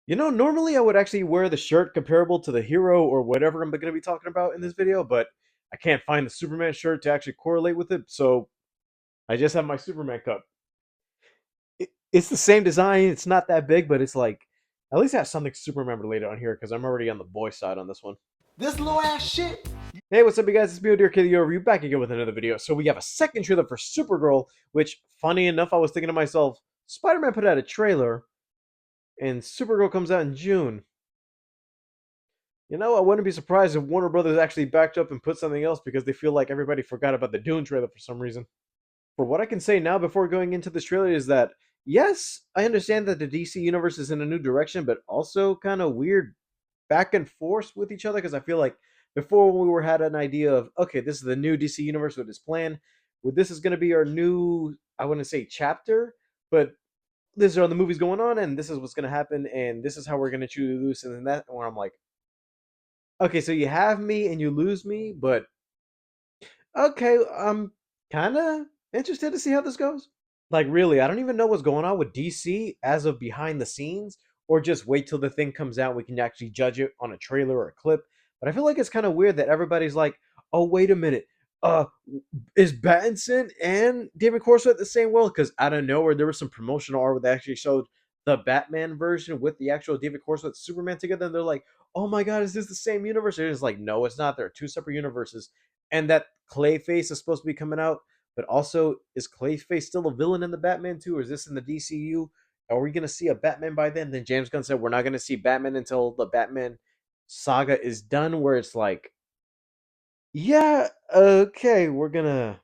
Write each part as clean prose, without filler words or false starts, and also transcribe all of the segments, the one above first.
You know, normally I would actually wear the shirt comparable to the hero or whatever I'm going to be talking about in this video, but I can't find the Superman shirt to actually correlate with it, so I just have my Superman cup. It's the same design, it's not that big, but it's like, at least I have something Superman related on here because I'm already on the boy side on this one. This little ass shit. Hey, what's up, you guys? It's me, Dear Kitty Review, back again with another video. So we have a second trailer for Supergirl, which, funny enough, I was thinking to myself, Spider-Man put out a trailer, and Supergirl comes out in June. You know, I wouldn't be surprised if Warner Brothers actually backed up and put something else because they feel like everybody forgot about the Dune trailer for some reason. For what I can say now before going into this trailer is that, yes, I understand that the DC universe is in a new direction, but also kind of weird back and forth with each other because I feel like before we were had an idea of, okay, this is the new DC universe with this plan, where this is going to be our new, I wouldn't say chapter, but these are the movies going on and this is what's going to happen and this is how we're going to choose this and that, where I'm like, okay, so you have me and you lose me, but okay, I'm kind of interested to see how this goes. Like, really, I don't even know what's going on with DC as of behind the scenes, or just wait till the thing comes out. We can actually judge it on a trailer or a clip. But I feel like it's kind of weird that everybody's like, oh, wait a minute. Uh, is Battinson and David Corso the same world? Because out of nowhere, there was some promotional art that actually showed the Batman version with the actual David Corso and Superman together. And they're like, oh my God, is this the same universe? And it's like, no, it's not. There are two separate universes. And that Clayface is supposed to be coming out, but also, is Clayface still a villain in the Batman too, or is this in the DCU? Are we going to see a Batman by then? Then James Gunn said we're not going to see Batman until the Batman saga is done, where it's like, yeah, okay, we're gonna,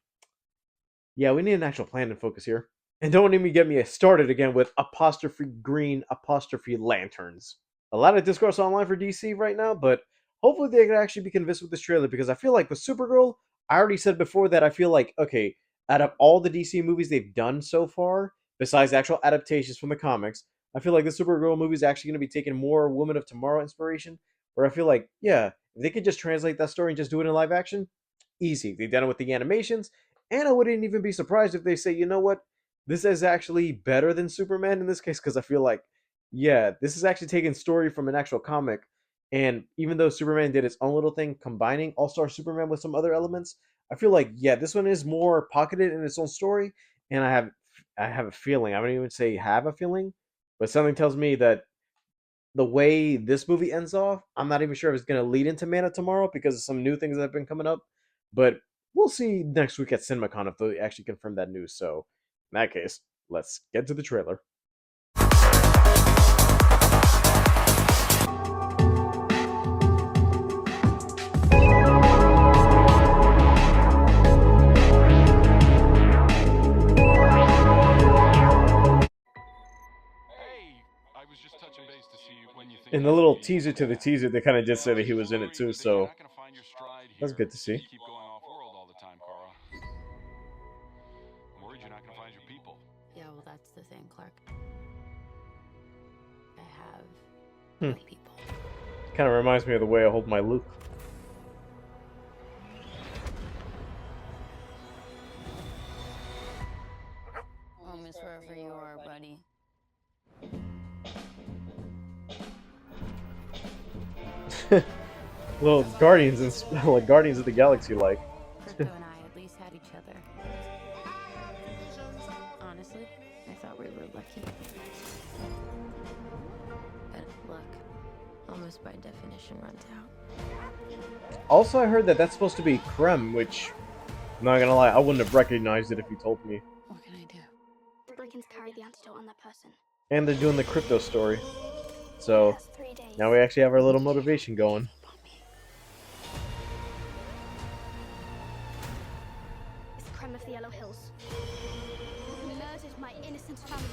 yeah, we need an actual plan and focus here. And don't even get me started again with apostrophe green apostrophe lanterns. A lot of discourse online for DC right now, but hopefully they can actually be convinced with this trailer because I feel like with Supergirl, I already said before that I feel like, okay, out of all the DC movies they've done so far, besides actual adaptations from the comics, I feel like the Supergirl movie is actually going to be taking more Women of Tomorrow inspiration. Where I feel like, yeah, if they could just translate that story and just do it in live action, easy. They've done it with the animations, and I wouldn't even be surprised if they say, you know what, this is actually better than Superman in this case because I feel like, yeah, this is actually taking story from an actual comic. And even though Superman did its own little thing, combining All Star Superman with some other elements, I feel like, yeah, this one is more pocketed in its own story. And I have a feeling. I wouldn't even say have a feeling, but something tells me that the way this movie ends off, I'm not even sure if it's going to lead into Man of Tomorrow because of some new things that have been coming up. But we'll see next week at CinemaCon if they actually confirm that news. So, in that case, let's get to the trailer. In the little teaser to the teaser, they kind of just said that he was in it too, so that's good to see. Yeah, well, that's the thing, Clark. I have Hmm. no people. Kind of reminds me of the way I hold my Luke. Home is wherever you are, buddy. Little Guardians and like Guardians of the Galaxy, like. Crypto and I at least had each other. Honestly, I thought we were lucky. But luck, almost by definition, runs out. Also, I heard that that's supposed to be Krem, which, I'm not gonna lie, I wouldn't have recognized it if you told me. What can I do? Replicants carry the antidote on their person. And they're doing the crypto story, so That's 3 days. now we actually have our little motivation going. It's Creme of the Yellow Hills. Who murdered my innocent family.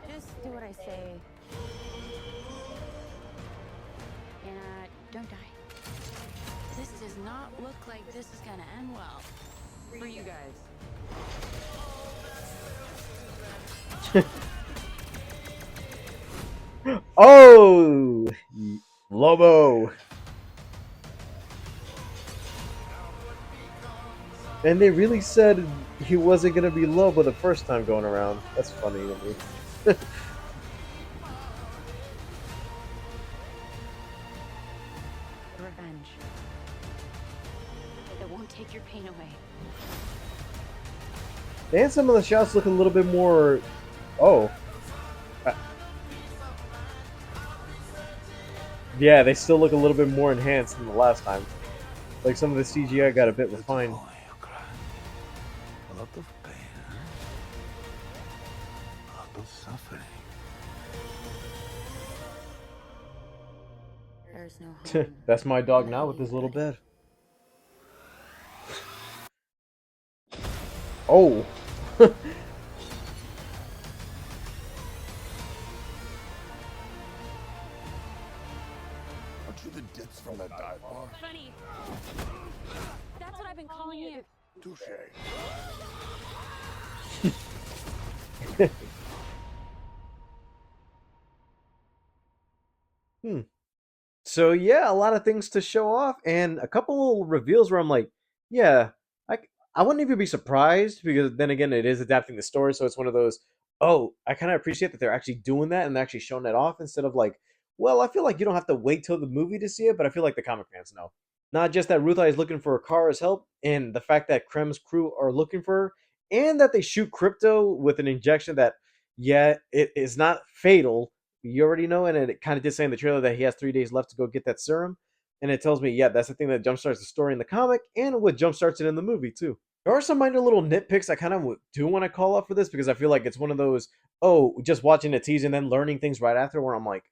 Just do what I say. And don't die. This does not look like this is gonna end well. For you guys. Oh! Lobo! And they really said he wasn't gonna be Lobo the first time going around. That's funny to me. Revenge. It won't take your pain away. And some of the shots look a little bit more. Oh, uh, yeah, they still look a little bit more enhanced than the last time. Like some of the CGI got a bit Little refined. boy who cried. A lot of pain, huh? A lot of suffering. There's no home. That's my dog in now with his little Hollywood. bed. Oh. Aren't you the ditz from that dive bar? Funny. That's what I've been calling you. Touche. Hmm. So yeah, a lot of things to show off, and a couple reveals where I'm like, yeah, I wouldn't even be surprised because then again, it is adapting the story, so it's one of those. Oh, I kind of appreciate that they're actually doing that and actually showing that off instead of like, well, I feel like you don't have to wait till the movie to see it, but I feel like the comic fans know. Not just that Ruthie is looking for Kara's help, and the fact that Krem's crew are looking for her, and that they shoot Crypto with an injection that, yeah, it is not fatal, you already know, and it kind of did say in the trailer that he has 3 days left to go get that serum. And it tells me, yeah, that's the thing that jumpstarts the story in the comic and what jumpstarts it in the movie, too. There are some minor little nitpicks I kind of do want to call out for this because I feel like it's one of those, oh, just watching a tease and then learning things right after where I'm like,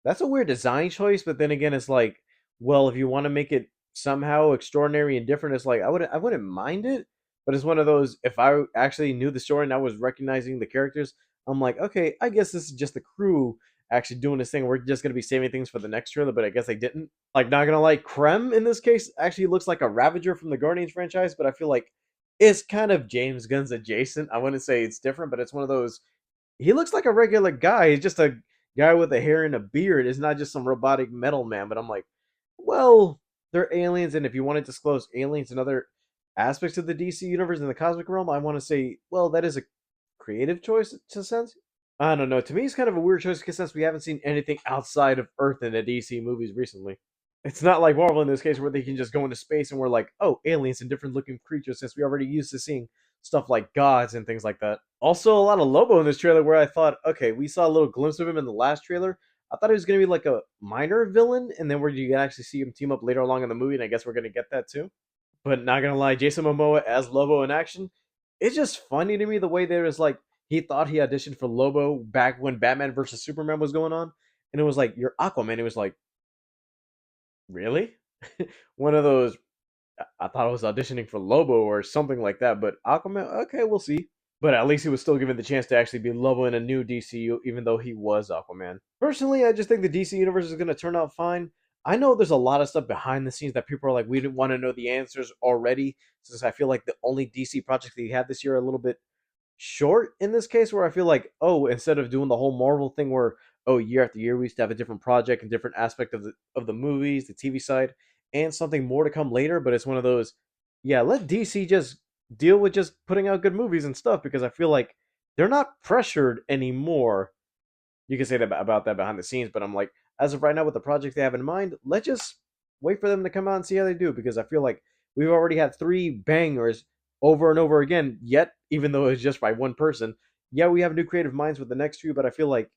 that's a weird design choice, but then again, it's like, well, if you want to make it somehow extraordinary and different, it's like I wouldn't mind it, but it's one of those. If I actually knew the story and I was recognizing the characters, I'm like, okay, I guess this is just the crew actually doing this thing. We're just gonna be saving things for the next trailer, but I guess they didn't. Like, not gonna lie, Krem in this case actually looks like a Ravager from the Guardians franchise, but I feel like it's kind of James Gunn's adjacent. I wouldn't say it's different, but it's one of those he looks like a regular guy. He's just a guy with a hair and a beard. It's not just some robotic metal man. But I'm like, well, they're aliens, and if you want to disclose aliens and other aspects of the DC universe in the cosmic realm, I want to say, well, that is a creative choice to sense. I don't know. To me, it's kind of a weird choice because since we haven't seen anything outside of Earth in the DC movies recently. It's not like Marvel in this case where they can just go into space and we're like, oh, aliens and different looking creatures, since we already used to seeing stuff like gods and things like that. Also, a lot of Lobo in this trailer where I thought, okay, we saw a little glimpse of him in the last trailer. I thought he was going to be like a minor villain, and then where you can actually see him team up later along in the movie, and I guess we're going to get that too. But not going to lie, Jason Momoa as Lobo in action, it's just funny to me the way there is like, he thought he auditioned for Lobo back when Batman versus Superman was going on, and it was like, you're Aquaman. It was like, really? One of those, I thought I was auditioning for Lobo or something like that, but Aquaman, okay, we'll see. But at least he was still given the chance to actually be Lobo in a new DCU, even though he was Aquaman. Personally, I just think the DC universe is going to turn out fine. I know there's a lot of stuff behind the scenes that people are like, we didn't want to know the answers already, since I feel like the only DC projects that he had this year are a little bit short in this case, where I feel like, oh, instead of doing the whole Marvel thing where, oh, year after year we used to have a different project and different aspect of the movies, the TV side, and something more to come later, but it's one of those, yeah, let DC just deal with just putting out good movies and stuff because I feel like they're not pressured anymore. You can say that about that behind the scenes, but I'm like, as of right now, with the project they have in mind, let's just wait for them to come out and see how they do because I feel like we've already had three bangers over and over again. Yet, even though it's just by one person, yeah, we have new creative minds with the next few, but I feel like,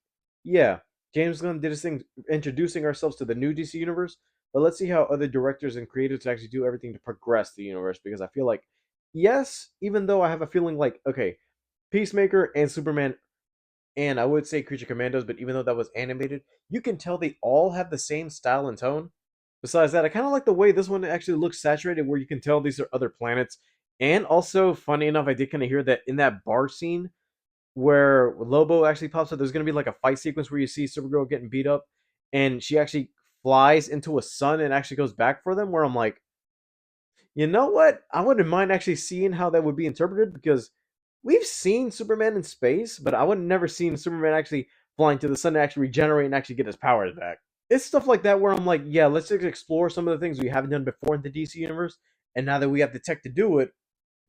yeah, James Gunn did his thing introducing ourselves to the new DC universe, but let's see how other directors and creators actually do everything to progress the universe because I feel like, yes, even though I have a feeling like, okay, Peacemaker and Superman and I would say Creature Commandos, but even though that was animated, you can tell they all have the same style and tone. Besides that, I kind of like the way this one actually looks saturated, where you can tell these are other planets. And also, funny enough, I did kind of hear that in that bar scene where Lobo actually pops up, there's going to be like a fight sequence where you see Supergirl getting beat up, and she actually flies into a sun and actually goes back for them. Where I'm like, you know what? I wouldn't mind actually seeing how that would be interpreted because we've seen Superman in space, but I would never seen Superman actually flying to the sun to actually regenerate and actually get his powers back. It's stuff like that where I'm like, yeah, let's just explore some of the things we haven't done before in the DC universe, and now that we have the tech to do it,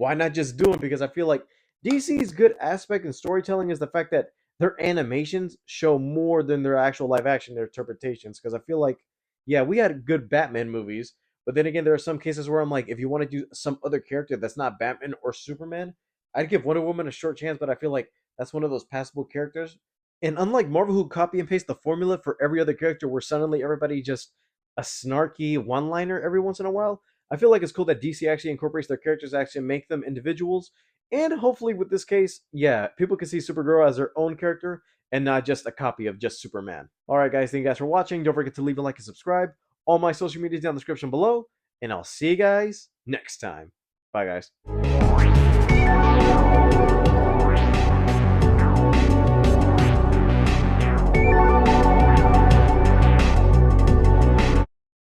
why not just do them? Because I feel like DC's good aspect in storytelling is the fact that their animations show more than their actual live action, their interpretations. Because I feel like, yeah, we had good Batman movies, but then again, there are some cases where I'm like, if you want to do some other character that's not Batman or Superman, I'd give Wonder Woman a short chance, but I feel like that's one of those passable characters. And unlike Marvel, who copy and paste the formula for every other character, where suddenly everybody just a snarky one liner every once in a while, I feel like it's cool that DC actually incorporates their characters, actually make them individuals. And hopefully, with this case, yeah, people can see Supergirl as their own character and not just a copy of just Superman. All right, guys, thank you guys for watching. Don't forget to leave a like and subscribe. All my social media is down in the description below. And I'll see you guys next time. Bye, guys.